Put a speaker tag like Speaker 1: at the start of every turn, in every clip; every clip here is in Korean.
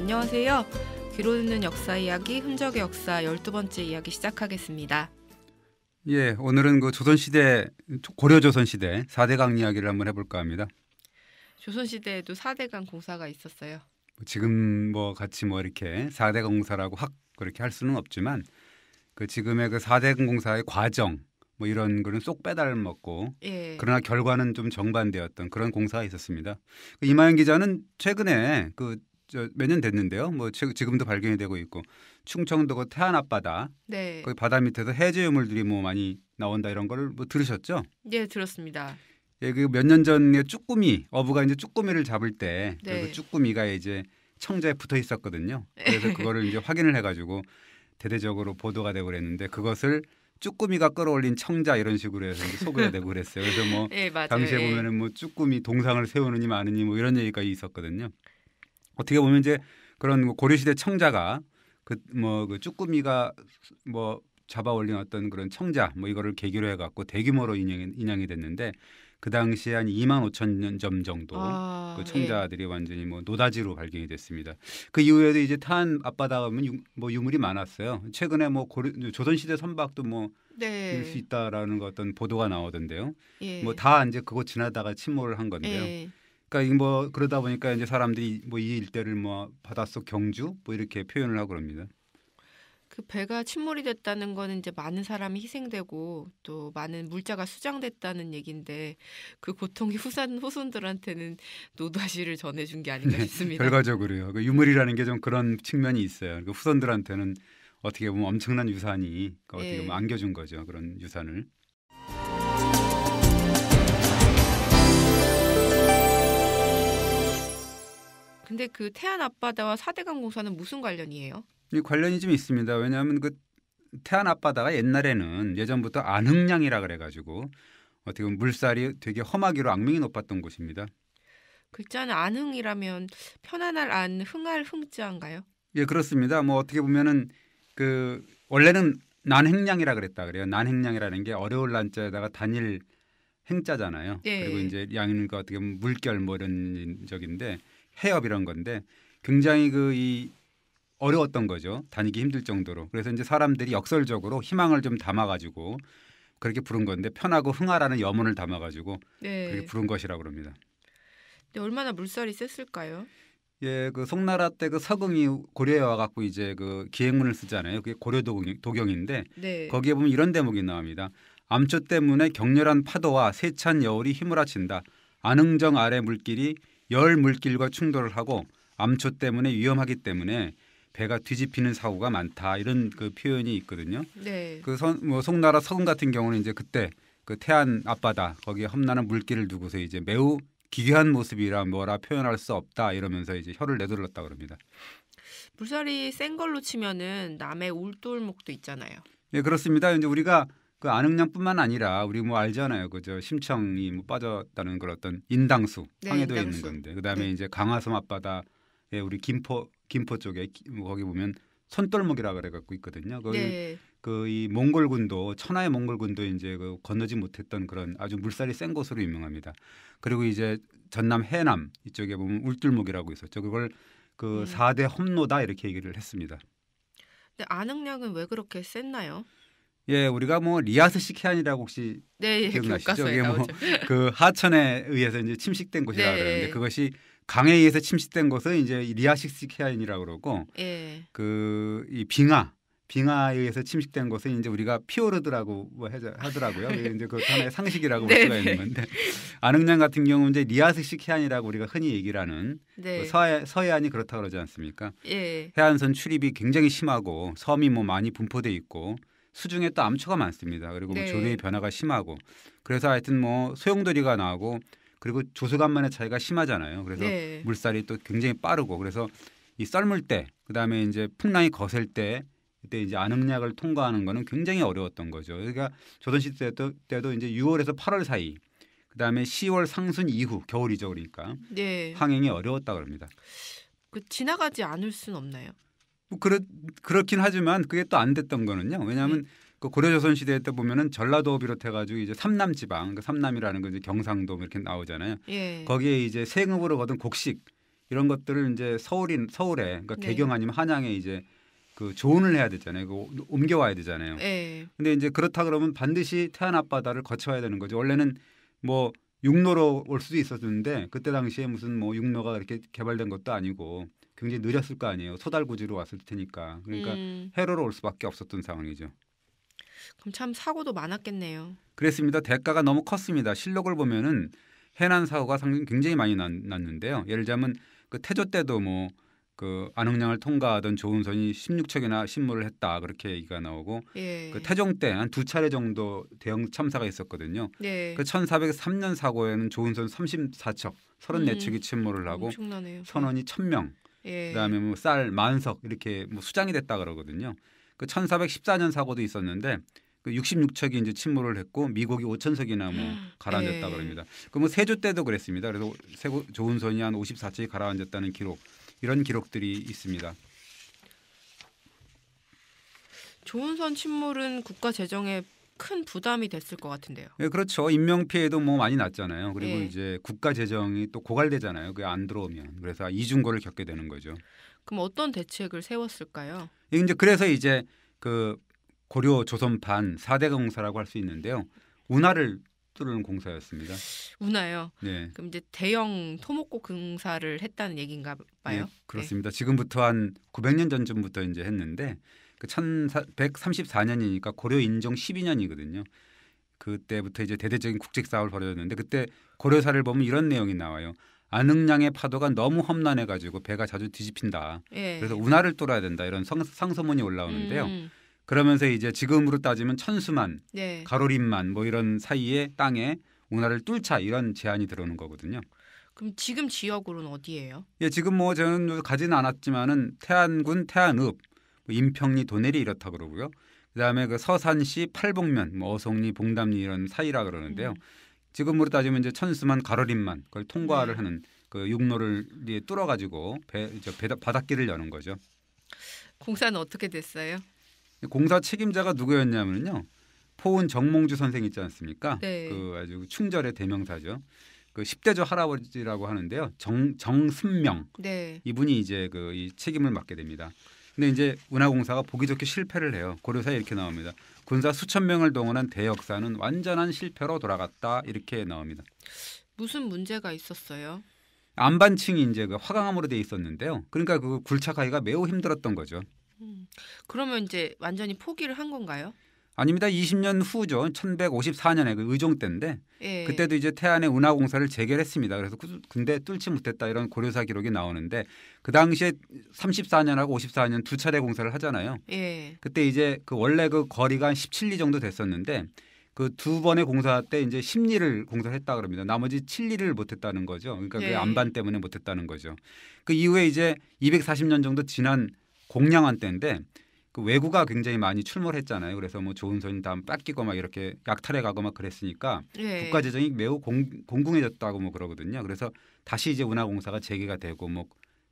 Speaker 1: 안녕하세요. 귀로 듣는 역사 이야기 흔적의 역사 12번째 이야기 시작하겠습니다.
Speaker 2: 예, 오늘은 그 조선시대, 고려조선시대 4대강 이야기를 한번 해볼까 합니다.
Speaker 1: 조선시대에도 4대강 공사가 있었어요.
Speaker 2: 지금 뭐 같이 뭐 이렇게 4대강 공사라고 확 그렇게 할 수는 없지만 그 지금의 그 4대강 공사의 과정 뭐 이런 거는 쏙 빼달 먹고
Speaker 1: 예.
Speaker 2: 그러나 결과는 좀 정반대였던 그런 공사가 있었습니다. 이마영 기자는 최근에 몇 년 됐는데요. 뭐 지금도 발견이 되고 있고 충청도 그 태안 앞바다,
Speaker 1: 네.
Speaker 2: 거기 바다 밑에서 해저 유물들이 뭐 많이 나온다 이런 거를 뭐 들으셨죠?
Speaker 1: 예, 들었습니다.
Speaker 2: 예, 그 몇 년 전에 쭈꾸미 어부가 이제 쭈꾸미를 잡을 때
Speaker 1: 네.
Speaker 2: 그 쭈꾸미가 이제 청자에 붙어 있었거든요. 그래서 그거를 이제 확인을 해가지고 대대적으로 보도가 되고 그랬는데 그것을 쭈꾸미가 끌어올린 청자 이런 식으로 해서 이제 소개가 되고 그랬어요. 그래서 뭐
Speaker 1: 예, 맞아요.
Speaker 2: 당시에
Speaker 1: 예.
Speaker 2: 보면은 뭐 쭈꾸미 동상을 세우느니 마느니 뭐 이런 얘기가 있었거든요. 어떻게 보면 이제 그런 고려시대 청자가 그 쭈꾸미가 뭐 잡아 올린 어떤 그런 청자 뭐 이거를 계기로 해갖고 대규모로 인양이 됐는데 그 당시에 한 2만 5천 점 정도 그 청자들이 완전히 뭐 노다지로 발견이 됐습니다. 그 이후에도 이제 태안 앞바다 가면 유물이 많았어요. 최근에 뭐 조선시대 선박도 뭐 일 수 있다라는 거 어떤 보도가 나오던데요.
Speaker 1: 예.
Speaker 2: 뭐 다 이제 그곳 지나다가 침몰을 한 건데요.
Speaker 1: 예.
Speaker 2: 그러니까 뭐 그러다 보니까 이제 사람들이 뭐 이 일대를 뭐 바닷속 경주 뭐 이렇게 표현을 하고 그럽니다.
Speaker 1: 그 배가 침몰이 됐다는 거는 이제 많은 사람이 희생되고 또 많은 물자가 수장됐다는 얘기인데 그 고통이 후손들한테는 노다지를 전해준 게 아닌가 싶습니다.
Speaker 2: 결과적으로요. 그 유물이라는 게 좀 그런 측면이 있어요. 그 후손들한테는 어떻게 보면 엄청난 유산이 어떻게 보면 안겨준 거죠. 그런 유산을.
Speaker 1: 근데 그 태안 앞바다와 4대강 공사는 무슨 관련이에요?
Speaker 2: 이 관련이 좀 있습니다. 왜냐하면 그 태안 앞바다가 옛날에는 예전부터 안흥량이라 그래가지고 어떻게 보면 물살이 되게 험하기로 악명이 높았던 곳입니다.
Speaker 1: 글자는 안흥이라면 편안할 안, 흥할 흥자인가요?
Speaker 2: 예, 그렇습니다. 뭐 어떻게 보면은 그 원래는 난행량이라 그랬다 그래요. 난행량이라는 게 어려울 난자에다가 단일 행자잖아요.
Speaker 1: 네.
Speaker 2: 그리고 이제 양은 그 어떻게 보면 물결 뭐 이런 적인데 해협 이런 건데 굉장히 이 어려웠던 거죠. 다니기 힘들 정도로. 그래서 이제 사람들이 역설적으로 희망을 좀 담아가지고 그렇게 부른 건데 편하고 흥하라는 염원을 담아가지고 그렇게 부른 것이라고 그럽니다.
Speaker 1: 근데 얼마나 물살이 셌을까요?
Speaker 2: 예, 그 송나라 때 그 서궁이 고려에 와갖고 이제 그 기행문을 쓰잖아요. 그게 고려 도경인데 거기에 보면 이런 대목이 나옵니다. 암초 때문에 격렬한 파도와 세찬 여울이 휘몰아친다. 안흥정 아래 물길이 열 물길과 충돌을 하고 암초 때문에 위험하기 때문에 배가 뒤집히는 사고가 많다 이런 그 표현이 있거든요.
Speaker 1: 네.
Speaker 2: 송나라 서궁 같은 경우는 이제 그때 그 태안 앞바다 거기에 험난한 물길을 두고서 이제 매우 기괴한 모습이라 뭐라 표현할 수 없다 이러면서 이제 혀를 내둘렀다 그럽니다.
Speaker 1: 물살이 센 걸로 치면은 남해 울돌목도 있잖아요.
Speaker 2: 예, 그렇습니다. 이제 우리가 그 안흥량뿐만 아니라 우리 뭐 알잖아요. 그저 심청이 뭐 빠졌다는 그런 어떤 인당수 황해도에
Speaker 1: 인당수.
Speaker 2: 있는 건데 그다음에 이제 강화섬 앞바다에 우리 김포 쪽에 거기 보면 손돌목이라 그래 갖고 있거든요. 거기 이 몽골군도 천하의 몽골군도 이제 그 건너지 못했던 그런 아주 물살이 센 곳으로 유명합니다. 그리고 이제 전남 해남 이쪽에 보면 울돌목이라고 있었죠. 그걸 그 4대 험로다 이렇게 얘기를 했습니다.
Speaker 1: 근데 안흥량은 왜 그렇게 셌나요?
Speaker 2: 예, 우리가 뭐 리아스식 해안이라고 혹시 기억나시죠? 이게 뭐 그 하천에 의해서 이제 침식된 곳이라 그러는데 그것이 강에 의해서 침식된 곳은 이제 리아스식 해안이라고 그러고 이 빙하에 의해서 침식된 곳은 이제 우리가 피오르드라고 뭐 하더라고요. 이제 그 하나의 상식이라고 볼 수가 있는 건데 안흥량 같은 경우는 이제 리아스식 해안이라고 우리가 흔히 얘기를 하는 서해안이 그렇다고 그러지 않습니까? 해안선 출입이 굉장히 심하고 섬이 뭐 많이 분포돼 있고 수중에 또 암초가 많습니다. 그리고 뭐 조류의 변화가 심하고 그래서 하여튼 뭐 소용돌이가 나고 그리고 조수간만의 차이가 심하잖아요. 그래서 물살이 또 굉장히 빠르고 그래서 이 썰물 때 그다음에 이제 풍랑이 거셀 때 그때 이제 안흥량을 통과하는 거는 굉장히 어려웠던 거죠. 그러니까 조선시대 때도 이제 6월에서 8월 사이 그다음에 10월 상순 이후 겨울이죠. 그러니까 항행이 어려웠다 그럽니다.
Speaker 1: 지나가지 않을 수는 없나요?
Speaker 2: 뭐 그렇긴 하지만 그게 또 안 됐던 거는요. 왜냐하면 그 고려조선 시대 때 보면은 전라도 비롯해가지고 이제 삼남 지방, 그 삼남이라는 건 이제 경상도 이렇게 나오잖아요. 거기에 이제 세금으로 거둔 곡식 이런 것들을 이제 서울에 그러니까
Speaker 1: 네.
Speaker 2: 개경 아니면 한양에 이제 그 조운을 해야 되잖아요. 그 옮겨와야 되잖아요.
Speaker 1: 네.
Speaker 2: 근데 이제 그렇다 그러면 반드시 태안 앞바다를 거쳐야 되는 거죠. 원래는 뭐 육로로 올 수도 있었는데 그때 당시에 무슨 뭐 육로가 이렇게 개발된 것도 아니고 굉장히 느렸을 거 아니에요. 소달구지로 왔을 테니까. 그러니까 해로로 올 수밖에 없었던 상황이죠.
Speaker 1: 그럼 참 사고도 많았겠네요.
Speaker 2: 그랬습니다. 대가가 너무 컸습니다. 실록을 보면은 해난 사고가 굉장히 많이 났는데요. 예를 들자면 그 태조 때도 뭐 그 안흥량을 통과하던 조은선이 16척이나 심무를 했다 그렇게 얘기가 나오고
Speaker 1: 예.
Speaker 2: 그 태종 때 한 2차례 정도 대형 참사가 있었거든요.
Speaker 1: 네.
Speaker 2: 그 1403년 사고에는 조은선 34척 34척이 침몰을 하고
Speaker 1: 엄청나네요.
Speaker 2: 선원이 1000명
Speaker 1: 예.
Speaker 2: 그다음에 뭐 쌀 만석 이렇게 뭐 수장이 됐다 그러거든요. 그 1414년 사고도 있었는데 그 66척이 이제 침몰을 했고 미국이 5,000석이나 뭐 가라앉았다 그럽니다. 그 뭐 세조 때도 그랬습니다. 그래서 조은선이 한 54척이 가라앉았다는 기록 이런 기록들이 있습니다.
Speaker 1: 조은선 침몰은 국가 재정에 큰 부담이 됐을 것 같은데요.
Speaker 2: 네, 그렇죠. 인명 피해도 뭐 많이 났잖아요. 그리고
Speaker 1: 예.
Speaker 2: 이제 국가 재정이 또 고갈되잖아요. 그게 안 들어오면 그래서 이중고를 겪게 되는 거죠.
Speaker 1: 그럼 어떤 대책을 세웠을까요?
Speaker 2: 이제 그래서 이제 그 고려 조선판 4대 공사라고 할 수 있는데요. 운하를 뚫는 공사였습니다.
Speaker 1: 운하요.
Speaker 2: 네.
Speaker 1: 그럼 이제 대형 토목고 공사를 했다는 얘기인가 봐요.
Speaker 2: 네, 그렇습니다. 네. 지금부터 한 900년 전쯤부터 이제 했는데 그 1134년이니까 고려 인종 12년이거든요. 그때부터 이제 대대적인 국책 사업을 벌여졌는데 그때 고려사를 보면 이런 내용이 나와요. 안흥량의 파도가 너무 험난해 가지고 배가 자주 뒤집힌다.
Speaker 1: 예.
Speaker 2: 그래서 운하를 뚫어야 된다. 이런 상소문이 올라오는데요. 그러면서 이제 지금으로 따지면 천수만,
Speaker 1: 네.
Speaker 2: 가로림만 뭐 이런 사이에 땅에 운하를 뚫자 이런 제안이 들어오는 거거든요.
Speaker 1: 그럼 지금 지역으로는 어디예요?
Speaker 2: 예, 지금 뭐 저는 가지는 않았지만은 태안군 태안읍, 인평리 도내리 이렇다 그러고요. 그다음에 그 서산시 팔봉면, 뭐 어송리, 봉담리 이런 사이라 그러는데요. 지금으로 따지면 이제 천수만, 가로림만 그걸 통과를 하는 그 육로를 뚫어 가지고 바닷길을 여는 거죠.
Speaker 1: 공사는 어떻게 됐어요?
Speaker 2: 공사 책임자가 누구였냐면요. 포은 정몽주 선생 있지 않습니까?
Speaker 1: 네.
Speaker 2: 그 아주 충절의 대명사죠. 그 10대조 할아버지라고 하는데요. 정순명.
Speaker 1: 네.
Speaker 2: 이분이 이제 그 이 책임을 맡게 됩니다. 근데 이제 운하공사가 보기 좋게 실패를 해요. 고려사에 이렇게 나옵니다. 군사 수천 명을 동원한 대역사는 완전한 실패로 돌아갔다 이렇게 나옵니다.
Speaker 1: 무슨 문제가 있었어요?
Speaker 2: 안반층이 이제 그 화강암으로 돼 있었는데요. 그러니까 그 굴착하기가 매우 힘들었던 거죠.
Speaker 1: 그러면 이제 완전히 포기를 한 건가요?
Speaker 2: 아닙니다. 20년 후죠. 1154년에 그 의종 때인데
Speaker 1: 예.
Speaker 2: 그때도 이제 태안의 운하공사를 재개했습니다. 그래서 근데 뚫지 못했다 이런 고려사 기록이 나오는데 그 당시에 34년하고 54년 두 차례 공사를 하잖아요.
Speaker 1: 예.
Speaker 2: 그때 이제 그 원래 그 거리가 한 17리 정도 됐었는데 그 두 번의 공사 때 이제 10리를 공사했다 그럽니다. 나머지 7리를 못했다는 거죠. 그러니까 그 안반 때문에 못했다는 거죠. 그 이후에 이제 240년 정도 지난 공량한 때인데 그 왜구가 굉장히 많이 출몰했잖아요. 그래서 뭐 조은선이 다 뺏기고 막 이렇게 약탈해 가고 막 그랬으니까 국가 재정이 매우 공공해졌다고 뭐 그러거든요. 그래서 다시 이제 운하공사가 재개가 되고 뭐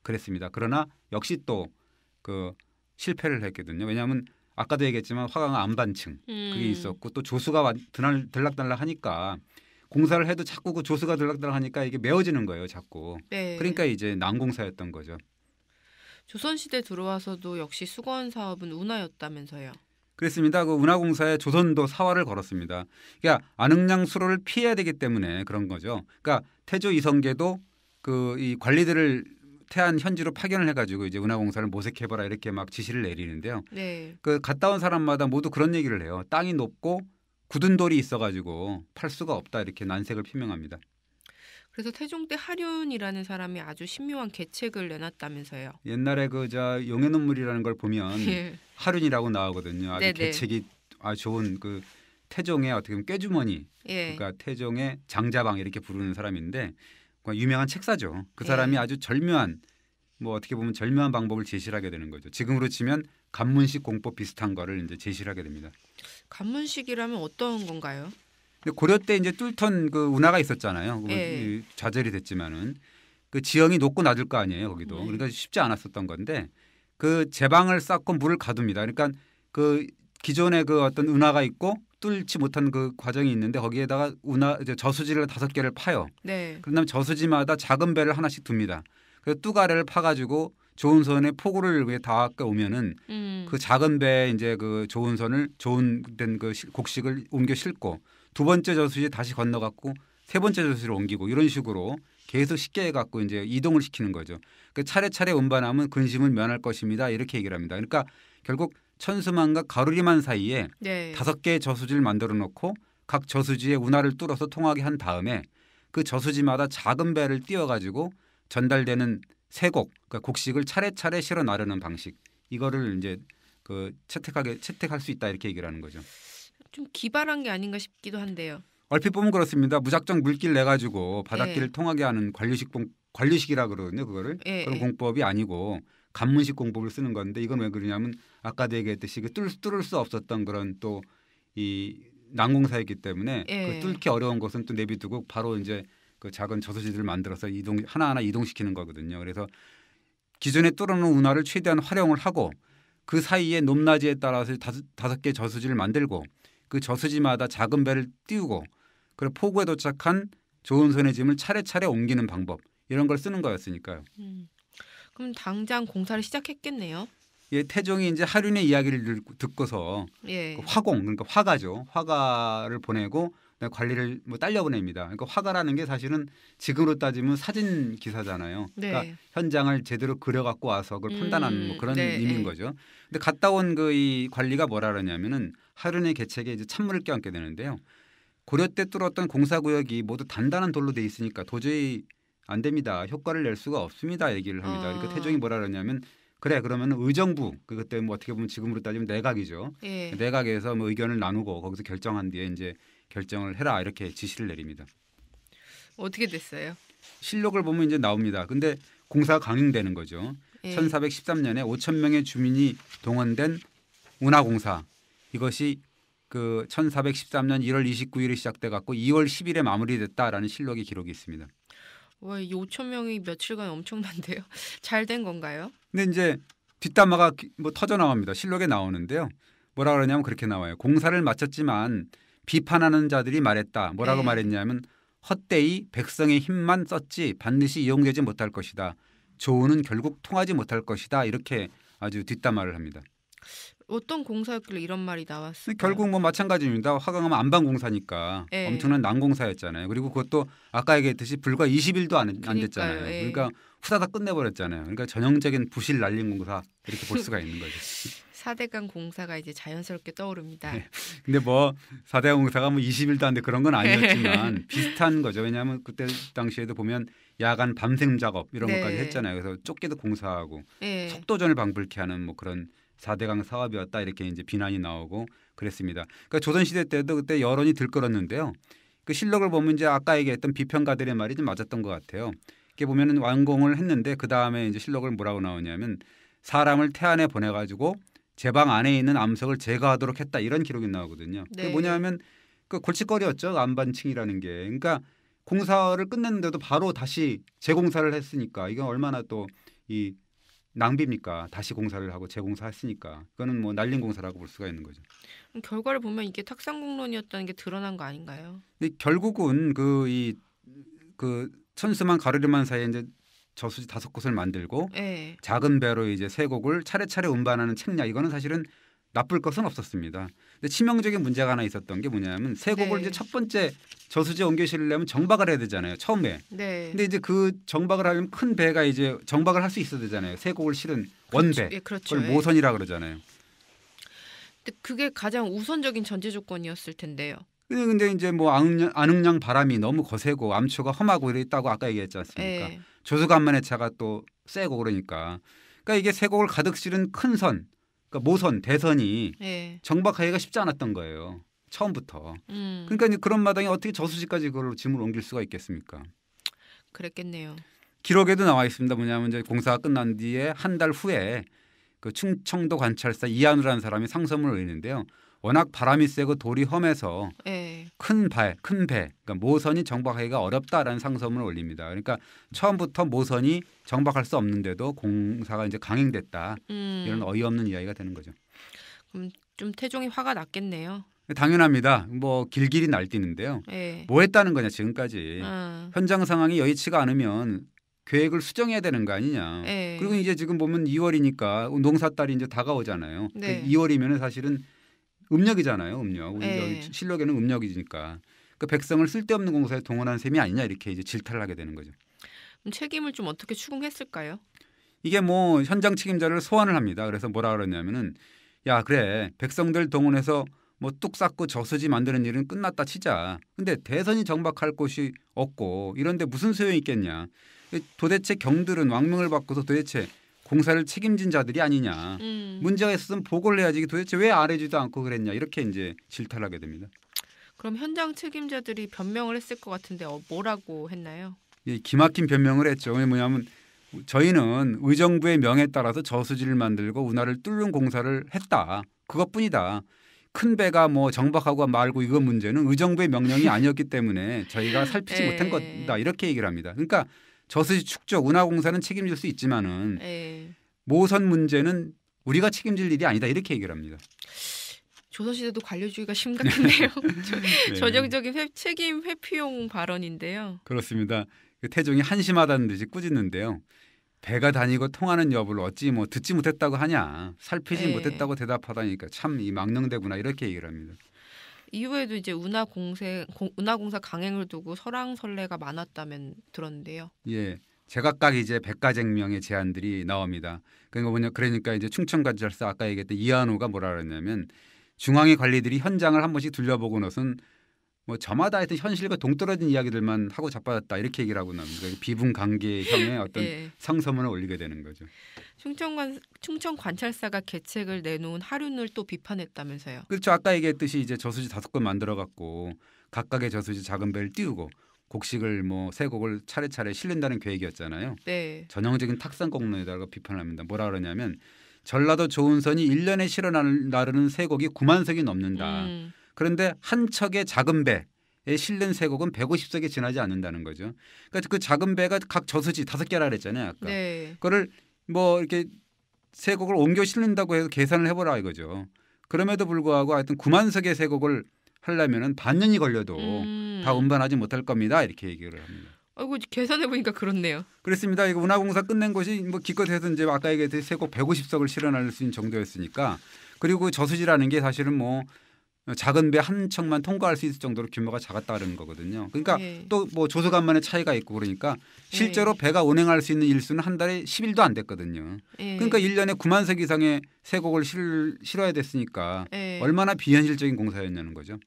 Speaker 2: 그랬습니다. 그러나 역시 또 그 실패를 했거든요. 왜냐하면 아까도 얘기했지만 화강 안반층 그게 있었고 또 조수가 들락달락하니까 공사를 해도 자꾸 그 조수가 들락달락하니까 이게 메워지는 거예요. 자꾸.
Speaker 1: 네.
Speaker 2: 그러니까 이제 난공사였던 거죠.
Speaker 1: 조선시대 들어와서도 역시 수건 사업은 운하였다면서요.
Speaker 2: 그렇습니다. 그 운하공사에 조선도 사활을 걸었습니다. 그러니까 안흥량 수로를 피해야 되기 때문에 그런 거죠. 그러니까 태조 이성계도 그 이 관리들을 태안 현지로 파견을 해가지고 이제 운하공사를 모색해봐라 이렇게 막 지시를 내리는데요.
Speaker 1: 네.
Speaker 2: 그 갔다 온 사람마다 모두 그런 얘기를 해요. 땅이 높고 굳은 돌이 있어가지고 팔 수가 없다 이렇게 난색을 표명합니다.
Speaker 1: 그래서 태종 때 하륜이라는 사람이 아주 신묘한 계책을 내놨다면서요.
Speaker 2: 옛날에 그 저 용의 눈물이라는 걸 보면
Speaker 1: 예.
Speaker 2: 하륜이라고 나오거든요. 아주
Speaker 1: 네네.
Speaker 2: 계책이 아주 좋은 그 태종의 어떻게 보면 꾀주머니, 그러니까 태종의 장자방 이렇게 부르는 사람인데 유명한 책사죠. 그 사람이 아주 절묘한 뭐 어떻게 보면 절묘한 방법을 제시를 하게 되는 거죠. 지금으로 치면 간문식 공법 비슷한 거를 이제 제시를 하게 됩니다.
Speaker 1: 간문식이라면 어떤 건가요?
Speaker 2: 고려 때 이제 뚫던 그 운하가 있었잖아요. 좌절이 됐지만은 그 지형이 높고 낮을 거 아니에요. 거기도 그러니까 쉽지 않았었던 건데 그 제방을 쌓고 물을 가둡니다. 그러니까 그 기존에 그 어떤 운하가 있고 뚫지 못한 그 과정이 있는데 거기에다가 저수지를 5개를 파요.
Speaker 1: 네.
Speaker 2: 그런 다음에 저수지마다 작은 배를 하나씩 둡니다. 그래서 뚜가레를 파가지고 조은선의 포구를 위해 닿아 오면은 그 작은 배에 이제 그 조은선을 조은된 그 곡식을 옮겨 싣고 두 번째 저수지 다시 건너갔고 세 번째 저수지를 옮기고 이런 식으로 계속 쉽게 해갖고 이제 이동을 시키는 거죠. 그 차례차례 운반하면 근심을 면할 것입니다. 이렇게 얘기를 합니다. 그러니까 결국 천수만과 가루리만 사이에 네. 5개의 저수지를 만들어 놓고 각 저수지에 운하를 뚫어서 통하게 한 다음에 그 저수지마다 작은 배를 띄워가지고 전달되는 세곡, 그러니까 곡식을 차례차례 실어 나르는 방식. 이거를 이제 그 채택할 수 있다 이렇게 얘기를 하는 거죠.
Speaker 1: 좀 기발한 게 아닌가 싶기도 한데요.
Speaker 2: 얼핏 보면 그렇습니다. 무작정 물길 내 가지고 바닷길을 통하게 하는 관류식이라 그러거든요. 그거를 그런 공법이 아니고 간문식 공법을 쓰는 건데 이건 왜 그러냐면 아까도 얘기했듯이 그 뚫을 수 없었던 그런 또 이 난공사였기 때문에 그 뚫기 어려운 것은 또 내비두고 바로 이제 그 작은 저수지들을 만들어서 하나하나 이동시키는 거거든요. 그래서 기존에 뚫어놓은 운하를 최대한 활용을 하고 그 사이에 높낮이에 따라서 5개 저수지를 만들고 그 저수지마다 작은 배를 띄우고 그리고 포구에 도착한 조은선의 짐을 차례차례 옮기는 방법 이런 걸 쓰는 거였으니까요.
Speaker 1: 그럼 당장 공사를 시작했겠네요.
Speaker 2: 예, 태종이 이제 하륜의 이야기를 듣고서 그 화공 그러니까 화가죠. 화가를 보내고 관리를 뭐 딸려 보냅니다. 그러니까 화가라는 게 사실은 지금으로 따지면 사진 기사잖아요.
Speaker 1: 네.
Speaker 2: 그러니까 현장을 제대로 그려갖고 와서 그걸 판단하는 뭐 그런 의미인 거죠. 근데 갔다 온 그 이 관리가 뭐라 그러냐면은 하륜의 계책에 이제 찬물을 껴안게 되는데요. 고려 때 뚫었던 공사구역이 모두 단단한 돌로 돼 있으니까 도저히 안 됩니다. 효과를 낼 수가 없습니다. 얘기를 합니다. 그러니까 태종이 뭐라 그러냐면 그래 그러면 의정부 그때 뭐 어떻게 보면 지금으로 따지면 내각이죠. 내각에서 뭐 의견을 나누고 거기서 결정한 뒤에 이제 결정을 해라 이렇게 지시를 내립니다.
Speaker 1: 어떻게 됐어요?
Speaker 2: 실록을 보면 이제 나옵니다. 근데 공사가 강행되는 거죠. 1413년에 5천 명의 주민이 동원된 운하공사 이것이 그 1413년 1월 29일에 시작돼 갖고 2월 10일에 마무리됐다라는 실록의 기록이 있습니다.
Speaker 1: 와, 5천 명이 며칠간 엄청난데요. 잘 된 건가요?
Speaker 2: 근데 이제 뒷담화가 뭐 터져 나옵니다. 실록에 나오는데요. 뭐라 그러냐면 그렇게 나와요. 공사를 마쳤지만 비판하는 자들이 말했다. 뭐라고 말했냐면 헛되이 백성의 힘만 썼지 반드시 이용되지 못할 것이다. 조우는 결국 통하지 못할 것이다. 이렇게 아주 뒷담화를 합니다.
Speaker 1: 어떤 공사였길래 이런 말이 나왔어요?
Speaker 2: 결국 뭐 마찬가지입니다. 화강암 안방공사니까 엄청난 난공사였잖아요. 그리고 그것도 아까 얘기했듯이 불과 20일도 안 됐잖아요. 그러니까 후다닥 끝내버렸잖아요. 그러니까 전형적인 부실 날림 공사 이렇게 볼 수가 있는 거죠.
Speaker 1: 4대강 공사가 이제 자연스럽게 떠오릅니다.
Speaker 2: 근데 뭐 4대강 공사가 뭐 20일도 안 돼 그런 건 아니었지만 비슷한 거죠. 왜냐하면 그때 당시에도 보면 야간 밤샘 작업 이런 것까지 했잖아요. 그래서 쫓기도 공사하고 속도전을 방불케 하는 뭐 그런 4대강 사업이었다 이렇게 이제 비난이 나오고 그랬습니다. 그러니까 조선시대 때도 그때 여론이 들끓었는데요. 그 실록을 보면 이제 아까 얘기했던 비평가들의 말이 좀 맞았던 것 같아요. 이렇게 보면은 완공을 했는데 그 다음에 이제 실록을 뭐라고 나오냐면 사람을 태안에 보내가지고 제방 안에 있는 암석을 제거하도록 했다 이런 기록이 나오거든요. 그게 뭐냐면 그 골칫거리였죠. 안반층이라는 게. 그러니까 공사를 끝냈는데도 바로 다시 재공사를 했으니까 이건 얼마나 또 이 낭비입니까? 다시 공사를 하고 재공사했으니까 그거는 뭐 날린 공사라고 볼 수가 있는 거죠.
Speaker 1: 결과를 보면 이게 탁상공론이었다는 게 드러난 거 아닌가요?
Speaker 2: 근데 결국은 그 천수만 가르리만 사이에 이제 저수지 5곳을 만들고 작은 배로 이제 3곡을 차례차례 운반하는 책략 이거는 사실은 나쁠 것은 없었습니다. 근데 치명적인 문제가 하나 있었던 게 뭐냐면 3곡을 이제 첫 번째 저수지에 옮겨 실으려면 정박을 해야 되잖아요. 처음에. 근데 이제 그 정박을 하려면 큰 배가 이제 정박을 할 수 있어야 되잖아요. 3곡을 실은 원배.
Speaker 1: 그렇죠.
Speaker 2: 그걸 모선이라 그러잖아요.
Speaker 1: 근데 그게 가장 우선적인 전제 조건이었을 텐데요.
Speaker 2: 근데 이제 뭐 안흥량 바람이 너무 거세고 암초가 험하고 이랬다고 아까 얘기했지 않습니까? 조수간만의 차가 또 세고 그러니까 이게 3곡을 가득 실은 큰 선, 그러니까 모선, 대선이 정박하기가 쉽지 않았던 거예요. 처음부터. 그러니까 이제 그런 마당에 어떻게 저수지까지 그걸로 짐을 옮길 수가 있겠습니까?
Speaker 1: 그랬겠네요.
Speaker 2: 기록에도 나와 있습니다. 뭐냐면 이제 공사가 끝난 뒤에 한 달 후에 그 충청도 관찰사 이한우라는 사람이 상소문을 올리는데요. 워낙 바람이 세고 돌이 험해서 큰 배, 그러니까 모선이 정박하기가 어렵다라는 상소문을 올립니다. 그러니까 처음부터 모선이 정박할 수 없는데도 공사가 이제 강행됐다. 이런 어이없는 이야기가 되는 거죠.
Speaker 1: 그럼 좀 태종이 화가 났겠네요.
Speaker 2: 당연합니다. 뭐 길길이 날뛰는데요. 뭐 했다는 거냐 지금까지. 현장 상황이 여의치가 않으면 계획을 수정해야 되는 거 아니냐.
Speaker 1: 네.
Speaker 2: 그리고 이제 지금 보면 2월이니까 농사달이 이제 다가오잖아요.
Speaker 1: 네.
Speaker 2: 2월이면 사실은 음력이잖아요. 음력. 우리
Speaker 1: 네.
Speaker 2: 실록에는 음력이니까. 그 백성을 쓸데없는 공사에 동원한 셈이 아니냐 이렇게 이제 질타를 하게 되는 거죠.
Speaker 1: 그럼 책임을 좀 어떻게 추궁했을까요?
Speaker 2: 이게 뭐 현장 책임자를 소환을 합니다. 그래서 뭐라 그러냐면은 야 그래 백성들 동원해서 뭐 뚝 쌓고 저수지 만드는 일은 끝났다 치자. 근데 대선이 정박할 곳이 없고 이런데 무슨 소용이 있겠냐. 도대체 경들은 왕명을 받고서 도대체 공사를 책임진 자들이 아니냐. 문제가 있었으면 보고를 해야지 도대체 왜 안 해주지도 않고 그랬냐. 이렇게 이제 질타를 하게 됩니다.
Speaker 1: 그럼 현장 책임자들이 변명을 했을 것 같은데 뭐라고 했나요?
Speaker 2: 예, 기막힌 변명을 했죠. 뭐냐면 저희는 의정부의 명에 따라서 저수지를 만들고 운하를 뚫는 공사를 했다. 그것뿐이다. 큰 배가 뭐 정박하고 말고 이거 문제는 의정부의 명령이 아니었기 때문에 저희가 살피지 못한 거다. 이렇게 얘기를 합니다. 그러니까 저수지 축적 운하공사는 책임질 수 있지만은 모선 문제는 우리가 책임질 일이 아니다. 이렇게 얘기를 합니다.
Speaker 1: 조선시대도 관료주의가 심각한데요. 네. 전형적인 책임 회피용 발언인데요.
Speaker 2: 그렇습니다. 태종이 한심하다는 듯이 꾸짖는데요. 배가 다니고 통하는 여부를 어찌 뭐 듣지 못했다고 하냐. 살피지 못했다고 대답하다니까 참 이 망령되구나 이렇게 얘기를 합니다.
Speaker 1: 이후에도 이제 운하공사 강행을 두고 설왕설래가 많았다면 들었는데요.
Speaker 2: 예, 제각각 이제 백가쟁명의 제안들이 나옵니다. 그러니까 이제 충청관찰사 아까 얘기했던 이한우가 뭐라 그랬냐면 중앙의 관리들이 현장을 한 번씩 둘러보고 나서는 뭐 저마다 하여튼 현실과 동떨어진 이야기들만 하고 자빠졌다 이렇게 얘기를 하고 나옵니다. 비분관계형의 어떤 상소문을 올리게 되는 거죠.
Speaker 1: 충청관찰사가 계책을 내놓은 하륜을 또 비판했다면서요.
Speaker 2: 그렇죠. 아까 얘기했듯이 이제 저수지 5곳 만들어 갖고 각각의 저수지 작은 배를 띄우고 곡식을 뭐 세 곡을 차례차례 실른다는 계획이었잖아요.
Speaker 1: 네.
Speaker 2: 전형적인 탁상공론에다가 비판을 합니다. 뭐라 그러냐면 전라도 조은선이 1년에 실어 나르는 쇠곡이 9만 석이 넘는다. 그런데 한 척의 작은 배에 실는 쇠곡은 150석이 지나지 않는다는 거죠. 그러니까 그 작은 배가 각 저수지 5개라 그랬잖아요. 아까.
Speaker 1: 네.
Speaker 2: 그거를 뭐 이렇게 쇠곡을 옮겨 실는다고 해서 계산을 해보라 이거죠. 그럼에도 불구하고 하여튼 9만 석의 쇠곡을 하려면은 반년이 걸려도 다 운반하지 못할 겁니다. 이렇게 얘기를 합니다.
Speaker 1: 아이고 계산해 보니까 그렇네요.
Speaker 2: 그렇습니다. 이거 운하공사 끝낸 것이 뭐 기껏해서 이제 아까 얘기했듯이 쇠곡 150석을 실어날 수 있는 정도였으니까 그리고 저수지라는 게 사실은 뭐 작은 배 한 척만 통과할 수 있을 정도로 규모가 작았다는 거거든요. 그러니까 또 뭐 조수간만의 차이가 있고 그러니까 실제로 배가 운행할 수 있는 일수는 한 달에 10일도 안 됐거든요. 그러니까 1년에 9만 석 이상의 쇠곡을 실어야 됐으니까 얼마나 비현실적인 공사였냐는 거죠.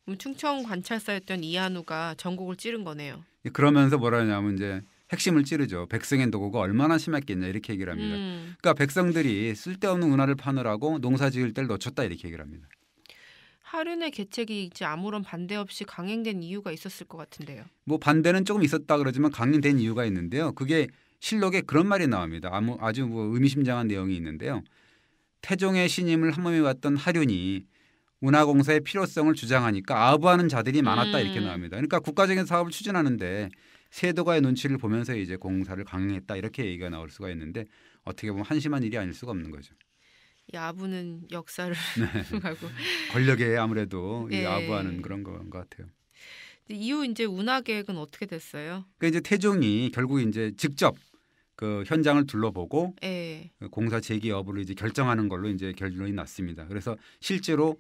Speaker 1: 그럼 충청관찰사였던 이한우가 전곡을 찌른 거네요.
Speaker 2: 그러면서 뭐라 하냐면 이제 핵심을 찌르죠. 백성의 노고가 얼마나 심했겠냐 이렇게 얘기를 합니다. 그러니까 백성들이 쓸데없는 운하를 파느라고 농사 지을 때를 놓쳤다 이렇게 얘기를 합니다.
Speaker 1: 하륜의 계책이 이제 아무런 반대 없이 강행된 이유가 있었을 것 같은데요.
Speaker 2: 뭐 반대는 조금 있었다 그러지만 강행된 이유가 있는데요. 그게 실록에 그런 말이 나옵니다. 아주 뭐 의미심장한 내용이 있는데요. 태종의 신임을 함험해 왔던 하륜이 운하공사의 필요성을 주장하니까 아부하는 자들이 많았다 이렇게 나옵니다. 그러니까 국가적인 사업을 추진하는데 세도가의 눈치를 보면서 이제 공사를 강행했다 이렇게 얘기가 나올 수가 있는데 어떻게 보면 한심한 일이 아닐 수가 없는 거죠.
Speaker 1: 아부는 역사를 하고
Speaker 2: 권력에 아무래도 아부하는 그런 것 같아요.
Speaker 1: 이후 이제 운하 계획은 어떻게 됐어요?
Speaker 2: 그러니까 이제 태종이 결국 이제 직접 그 현장을 둘러보고 그 공사 재개 여부를 이제 결정하는 걸로 이제 결론이 났습니다. 그래서 실제로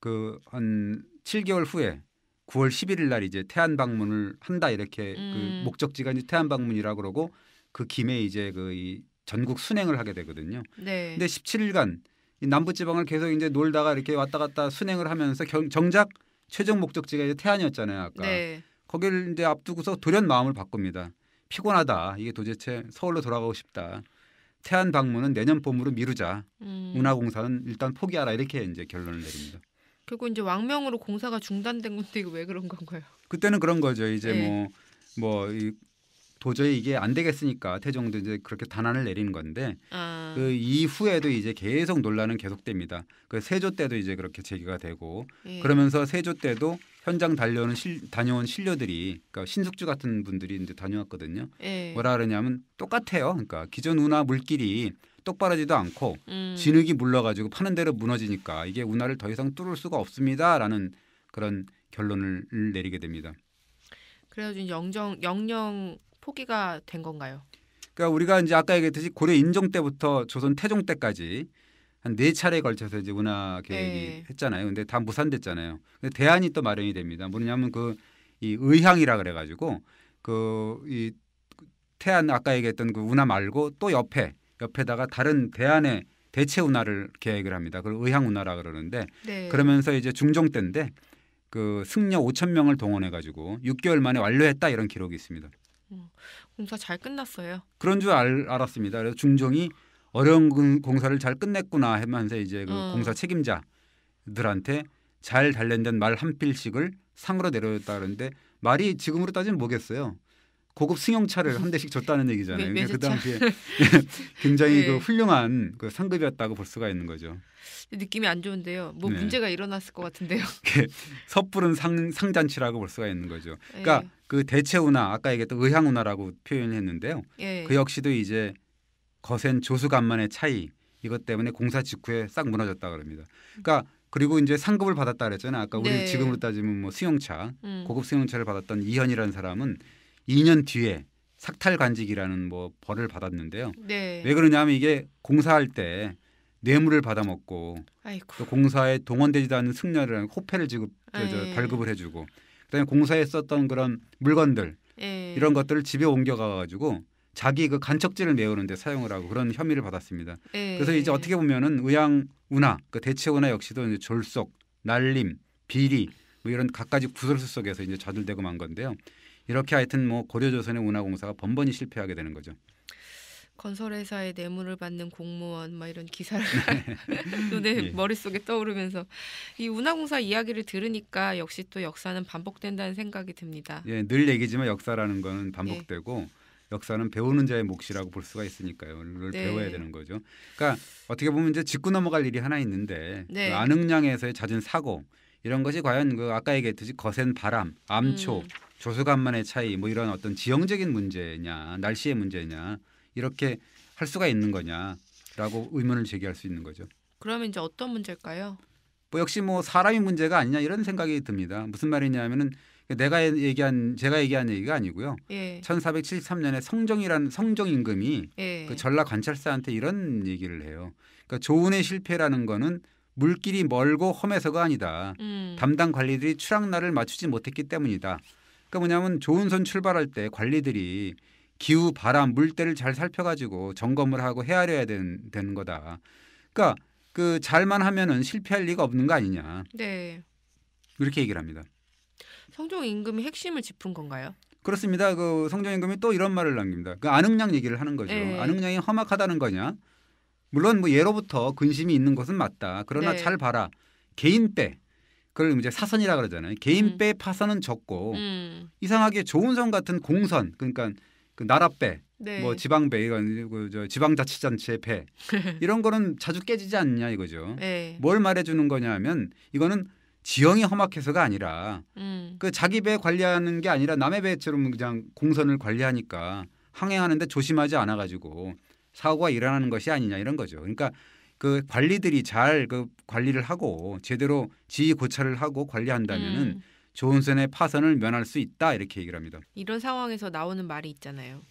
Speaker 2: 그 한 7개월 후에 9월 11일 날 이제 태안 방문을 한다 이렇게 그 목적지가 이제 태안 방문이라고 그러고 그 김에 이제 그 이 전국 순행을 하게 되거든요.
Speaker 1: 네.
Speaker 2: 근데 17일간 남부 지방을 계속 이제 놀다가 이렇게 왔다 갔다 순행을 하면서 정작 최종 목적지가 이제 태안이었잖아요. 아까.
Speaker 1: 네.
Speaker 2: 거기를 이제 앞두고서 돌연 마음을 바꿉니다. 피곤하다. 이게 도대체 서울로 돌아가고 싶다. 태안 방문은 내년 봄으로 미루자. 운하공사는 일단 포기하라. 이렇게 이제 결론을 내립니다.
Speaker 1: 결국 이제 왕명으로 공사가 중단된 건데 이거 왜 그런 건가요?
Speaker 2: 그때는 그런 거죠. 이제 도저히 이게 안 되겠으니까 태종도 이제 그렇게 단안을 내리는 건데 그 이후에도 이제 계속 논란은 계속됩니다. 그 세조 때도 이제 그렇게 제기가 되고 그러면서 세조 때도 현장 다녀온 신료들이 그러니까 신숙주 같은 분들이 이제 다녀왔거든요. 뭐라 그러냐면 똑같아요. 그러니까 기존 운하 물길이 똑바르지도 않고 진흙이 물러가지고 파는 대로 무너지니까 이게 운하를 더 이상 뚫을 수가 없습니다라는 그런 결론을 내리게 됩니다.
Speaker 1: 그래가지고 영영 포기가 된 건가요?
Speaker 2: 그러니까 우리가 이제 아까 얘기했듯이 고려 인종 때부터 조선 태종 때까지 한 4차례에 걸쳐서 이제 운하 계획이 했잖아요. 근데 다 무산됐잖아요. 근데 대안이 또 마련이 됩니다. 뭐냐면 이 의향이라 그래가지고 이 태안 아까 얘기했던 그 운하 말고 또 옆에다가 다른 대안의 대체 운하를 계획을 합니다. 그걸 의향 운하라 그러는데 그러면서 이제 중종 때인데 그 승려 5,000명을 동원해가지고 6개월 만에 완료했다 이런 기록이 있습니다.
Speaker 1: 공사 잘 끝났어요.
Speaker 2: 그런 줄 알았습니다. 그래서 중종이 어려운 공사를 잘 끝냈구나 하면서 이제 그 공사 책임자들한테 잘 단련된 말 한 필씩을 상으로 내려줬다 그러는데 말이 지금으로 따지면 뭐겠어요? 고급 승용차를 한 대씩 줬다는 얘기잖아요. 그러니까 그 당시에 굉장히 그 훌륭한 그 상급이었다고 볼 수가 있는 거죠.
Speaker 1: 느낌이 안 좋은데요. 뭐 문제가 일어났을 것 같은데요.
Speaker 2: 섣부른 상잔치라고 볼 수가 있는 거죠. 그러니까 그 대체 운하 아까 얘기했던 의향 운하라고 표현했는데요. 그 역시도 이제 거센 조수간만의 차이 이것 때문에 공사 직후에 싹 무너졌다 그럽니다. 그러니까 그리고 이제 상급을 받았다 그랬잖아요. 아까 우리 지금으로 따지면 뭐 승용차 고급 승용차를 받았던 이현이라는 사람은 2년 뒤에 삭탈관직이라는 뭐 벌을 받았는데요. 왜 그러냐면 이게 공사할 때 뇌물을 받아먹고 또 공사에 동원되지도 않은 승려를 호패를 발급을 해주고 그다음에 공사에 썼던 그런 물건들 이런 것들을 집에 옮겨가가지고 자기 그 간척지를 메우는 데 사용을 하고 그런 혐의를 받았습니다. 그래서 이제 어떻게 보면은 의향 운하, 그 대체 운하 역시도 이제 졸속, 날림, 비리 뭐 이런 갖가지 구설수 속에서 이제 좌들되고 만 건데요. 이렇게 하여튼 뭐 고려조선의 운하공사가 번번이 실패하게 되는 거죠.
Speaker 1: 건설회사에 뇌물을 받는 공무원 막 이런 기사를 눈에 머릿속에 떠오르면서 이 운하공사 이야기를 들으니까 역시 또 역사는 반복된다는 생각이 듭니다.
Speaker 2: 늘 얘기지만 역사라는 거는 반복되고 역사는 배우는 자의 몫이라고 볼 수가 있으니까요. 그걸 배워야 되는 거죠. 그러니까 어떻게 보면 이제 짚고 넘어갈 일이 하나 있는데 그 안흥량에서의 잦은 사고 이런 것이 과연 그 아까 얘기했듯이 거센 바람, 암초, 조수간만의 차이 뭐 이런 어떤 지형적인 문제냐 날씨의 문제냐 이렇게 할 수가 있는 거냐라고 의문을 제기할 수 있는 거죠.
Speaker 1: 그러면 이제 어떤 문제일까요?
Speaker 2: 뭐 역시 뭐 사람이 문제가 아니냐 이런 생각이 듭니다. 무슨 말이냐면은 제가 얘기한 얘기가 아니고요. 1473년에 성종임금이 그 전라 관찰사한테 이런 얘기를 해요. 그러니까 조운의 실패라는 거는 물길이 멀고 험해서가 아니다. 담당 관리들이 추락날을 맞추지 못했기 때문이다. 그러니까 뭐냐면 조운선 출발할 때 관리들이 기후, 바람, 물때를 잘 살펴가지고 점검을 하고 헤아려야 되는 거다. 그러니까 그 잘만 하면은 실패할 리가 없는 거 아니냐. 그렇게 얘기를 합니다.
Speaker 1: 성종 임금이 핵심을 짚은 건가요?
Speaker 2: 그렇습니다. 그 성종 임금이 또 이런 말을 남깁니다. 그 안흥량 얘기를 하는 거죠. 안흥량이 험악하다는 거냐? 물론 뭐 예로부터 근심이 있는 것은 맞다. 그러나 잘 봐라. 개인배 그걸 이제 사선이라 그러잖아요. 개인배 파선은 적고 이상하게 조운선 같은 공선 그러니까 그 나라배, 뭐 지방배 이건 그 지방자치단체 배 이런 거는 자주 깨지지 않냐 이거죠. 뭘 말해주는 거냐면 이거는 지형이 험악해서가 아니라 그 자기 배 관리하는 게 아니라 남의 배처럼 그냥 공선을 관리하니까 항행하는데 조심하지 않아 가지고 사고가 일어나는 것이 아니냐 이런 거죠. 그러니까 그 관리들이 잘 그 관리를 하고 제대로 지휘 고찰을 하고 관리한다면은 조운선의 파선을 면할 수 있다 이렇게 얘기를 합니다.
Speaker 1: 이런 상황에서 나오는 말이 있잖아요.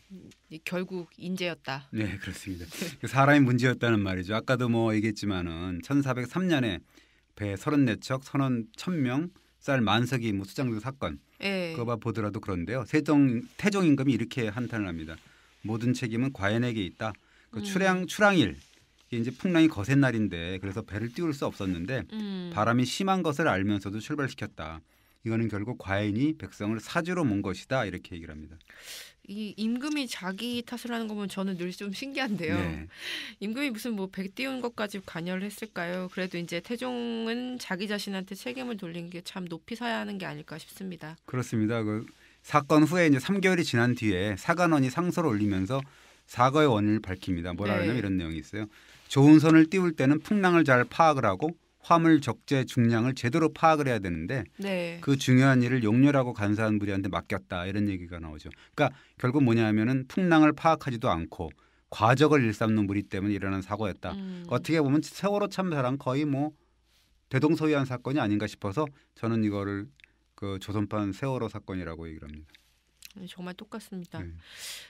Speaker 1: 결국 인재였다.
Speaker 2: 네, 그렇습니다. 사람이 문제였다는 말이죠. 아까도 뭐 얘기했지만은 1403년에 배 34척 선원 1,000명 쌀 만석이 뭐 수장된 사건 그거 보더라도 그런데요. 태종 임금이 이렇게 한탄을 합니다. 모든 책임은 과인에게 있다. 그 출항일 이제 풍랑이 거센 날인데 그래서 배를 띄울 수 없었는데 바람이 심한 것을 알면서도 출발시켰다. 이거는 결국 과인이 백성을 사주로 몬 것이다 이렇게 얘기를 합니다.
Speaker 1: 이 임금이 자기 탓을 하는 거 보면 저는 늘 좀 신기한데요. 임금이 무슨 뭐 배 띄운 것까지 관여를 했을까요? 그래도 이제 태종은 자기 자신한테 책임을 돌린 게 참 높이 사야 하는 게 아닐까 싶습니다.
Speaker 2: 그렇습니다. 그 사건 후에 이제 3개월이 지난 뒤에 사관원이 상소를 올리면서 사과의 원인을 밝힙니다. 뭐라 그러냐면 이런 내용이 있어요. 조운선을 띄울 때는 풍랑을 잘 파악을 하고 화물 적재 중량을 제대로 파악을 해야 되는데 그 중요한 일을 용렬하고 간사한 무리한테 맡겼다 이런 얘기가 나오죠. 그러니까 결국 뭐냐면은 풍랑을 파악하지도 않고 과적을 일삼는 무리 때문에 일어난 사고였다. 어떻게 보면 세월호 참사랑 거의 뭐 대동소이한 사건이 아닌가 싶어서 저는 이거를 그 조선판 세월호 사건이라고 얘기를 합니다.
Speaker 1: 정말 똑같습니다.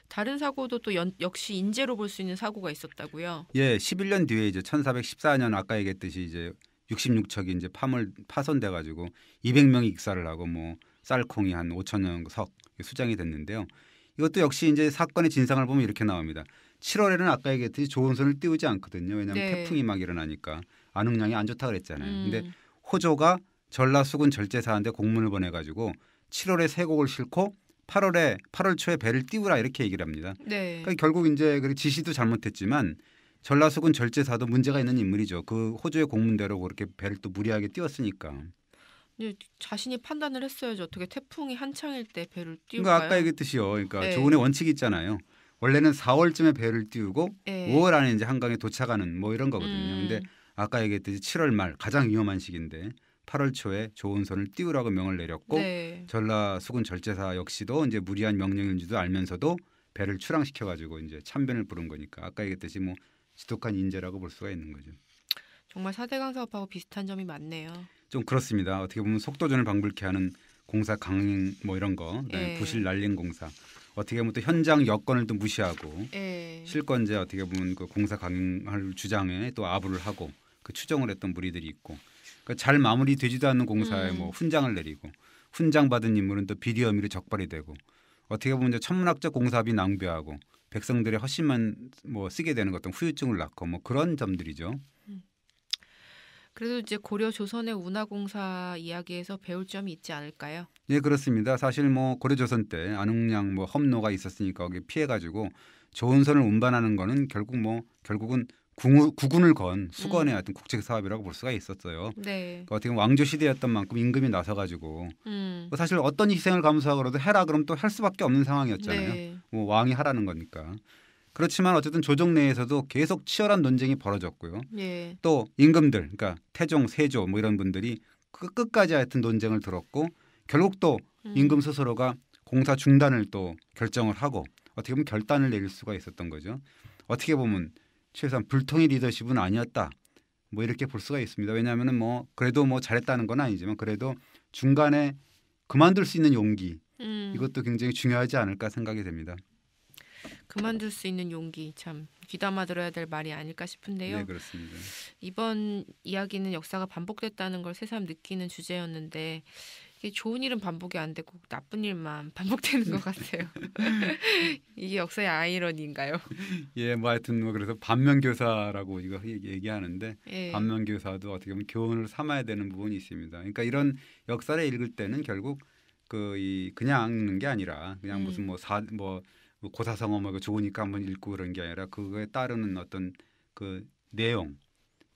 Speaker 1: 다른 사고도 또 역시 인재로 볼 수 있는 사고가 있었다고요?
Speaker 2: 예, 11년 뒤에 이제 1414년 아까 얘기했듯이 이제 66척이 이제 파손돼 가지고 200명이 익사를 하고 뭐 쌀콩이 한 5천여 석 수장이 됐는데요. 이것도 역시 이제 사건의 진상을 보면 이렇게 나옵니다. 7월에는 아까 얘기했듯이 조은선을 띄우지 않거든요. 왜냐하면
Speaker 1: 네.
Speaker 2: 태풍이 막 일어나니까 안흥량이 안 좋다 그랬잖아요. 근데 호조가 전라수군 절제사한테 공문을 보내가지고 7월에 세곡을 싣고 8월 초에 배를 띄우라 이렇게 얘기를 합니다.
Speaker 1: 네.
Speaker 2: 그러니까 결국 이제 지시도 잘못했지만 전라수군 절제사도 문제가 있는 인물이죠. 그 호조의 공문대로 그렇게 배를 또 무리하게 띄웠으니까.
Speaker 1: 자신이 판단을 했어야죠. 어떻게 태풍이 한창일 때 배를 띄울까요?
Speaker 2: 그러니까 아까 얘기했듯이요. 그러니까
Speaker 1: 네.
Speaker 2: 조은의 원칙이 있잖아요. 원래는 4월쯤에 배를 띄우고
Speaker 1: 네.
Speaker 2: 5월 안에 이제 한강에 도착하는 뭐 이런 거거든요. 근데 아까 얘기했듯이 7월 말 가장 위험한 시기인데 8월 초에 조은선을 띄우라고 명을 내렸고
Speaker 1: 네.
Speaker 2: 전라수군 절제사 역시도 이제 무리한 명령인지도 알면서도 배를 출항시켜 가지고 이제 참변을 부른 거니까 아까 얘기했듯이 뭐 지독한 인재라고 볼 수가 있는 거죠.
Speaker 1: 정말 4대강 사업하고 비슷한 점이 많네요.
Speaker 2: 좀 그렇습니다. 어떻게 보면 속도전을 방불케 하는 공사 강행 뭐 이런 거,
Speaker 1: 네.
Speaker 2: 부실 날린 공사. 어떻게 보면 또 현장 여건을 또 무시하고
Speaker 1: 네.
Speaker 2: 실권제 어떻게 보면 그 공사 강행할 주장에 또 아부를 하고 그 추정을 했던 무리들이 있고 그러니까 잘 마무리되지도 않는 공사에 뭐 훈장을 내리고 훈장 받은 인물은 또 비리 혐의로 적발이 되고 어떻게 보면 이제 천문학적 공사비 낭비하고 백성들의 헛심만 뭐 쓰게 되는 어떤 후유증을 낳고 뭐 그런 점들이죠.
Speaker 1: 그래도 이제 고려 조선의 운하공사 이야기에서 배울 점이 있지 않을까요?
Speaker 2: 네, 그렇습니다. 사실 뭐 고려 조선 때 안흥량 뭐 험로가 있었으니까 거기에 피해 가지고 조은선을 운반하는 거는 결국은 국군을 건 수건의 어떤 국책 사업이라고 볼 수가 있었어요.
Speaker 1: 네.
Speaker 2: 그러니까 어떻게 보면 왕조 시대였던 만큼 임금이 나서 가지고 사실 어떤 희생을 감수하고라도 해라 그러면 또 할 수밖에 없는 상황이었잖아요.
Speaker 1: 네.
Speaker 2: 뭐 왕이 하라는 거니까. 그렇지만 어쨌든 조정 내에서도 계속 치열한 논쟁이 벌어졌고요.
Speaker 1: 네.
Speaker 2: 또 임금들, 그러니까 태종, 세조 뭐 이런 분들이 끝까지 하여튼 논쟁을 들었고 결국 또 임금 스스로가 공사 중단을 또 결정을 하고 어떻게 보면 결단을 내릴 수가 있었던 거죠. 어떻게 보면 최소한 불통의 리더십은 아니었다. 뭐 이렇게 볼 수가 있습니다. 왜냐하면은 뭐 그래도 뭐 잘했다는 건 아니지만 그래도 중간에 그만둘 수 있는 용기 이것도 굉장히 중요하지 않을까 생각이 됩니다.
Speaker 1: 그만둘 수 있는 용기 참 귀담아 들어야 될 말이 아닐까 싶은데요.
Speaker 2: 네, 그렇습니다.
Speaker 1: 이번 이야기는 역사가 반복됐다는 걸 새삼 느끼는 주제였는데 이게 좋은 일은 반복이 안 되고 나쁜 일만 반복되는 것 같아요. 이게 역사의 아이러니인가요?
Speaker 2: 예, 뭐 하여튼 뭐 그래서 반면교사라고 이거 얘기하는데
Speaker 1: 예.
Speaker 2: 반면교사도 어떻게 보면 교훈을 삼아야 되는 부분이 있습니다. 그러니까 이런 역사를 읽을 때는 결국 그냥 읽는 게 아니라 그냥 무슨 고사성어 뭐 좋으니까 한번 읽고 그런 게 아니라 그거에 따르는 어떤 그 내용,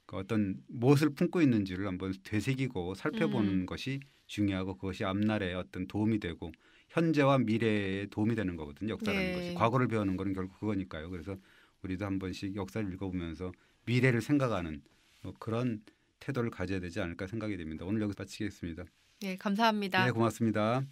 Speaker 2: 그 어떤 무엇을 품고 있는지를 한번 되새기고 살펴보는 것이 중요하고 그것이 앞날에 어떤 도움이 되고 현재와 미래에 도움이 되는 거거든요. 역사라는
Speaker 1: 네.
Speaker 2: 것이 과거를 배우는 거는 결국 그거니까요. 그래서 우리도 한 번씩 역사를 읽어보면서 미래를 생각하는 뭐 그런 태도를 가져야 되지 않을까 생각이 됩니다. 오늘 여기서 마치겠습니다.
Speaker 1: 네, 감사합니다.
Speaker 2: 네, 고맙습니다.